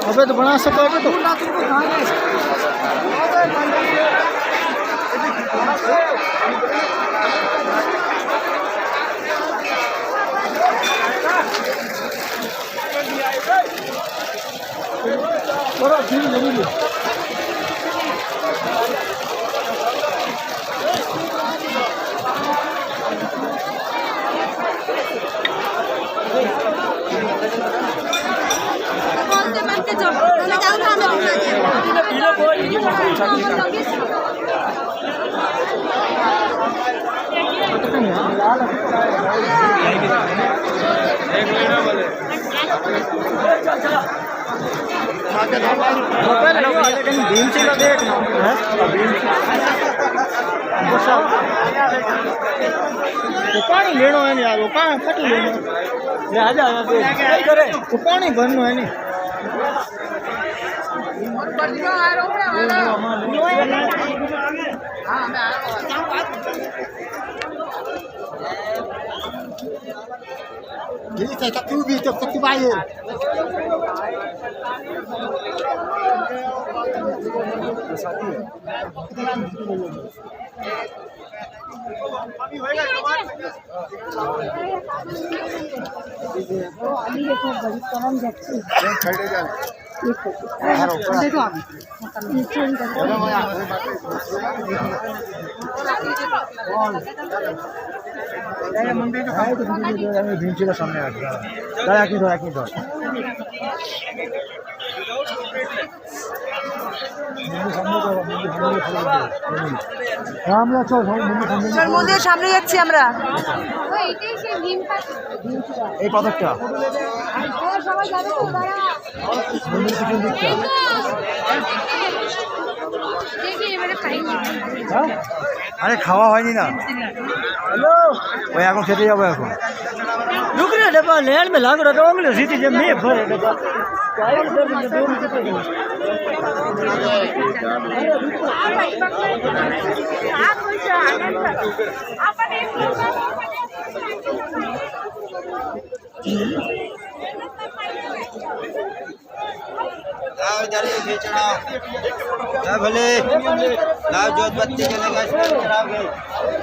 अबे तो बना सको तो बड़ा ठीक नहीं है। पानी लेनो है यार वो कहाँ फटी लेनो आजा करे वो पानी भरनो है jadi saya tak ubi tak bayar अभी देखो बड़ी कलम जाती है देखो भिंचीला सामने दादा की दो মন্দিরের সামনে যাচ্ছি আমরা এই পদকটা আরে খাওয়া হয়নি না হ্যালো ওই এখন খেতে যাবো এখন ढुकने डब्बा लेन में लाग रहा था उंगली सीधी जब मैं भरे डब्बा भले जोत बत्ती चलेगा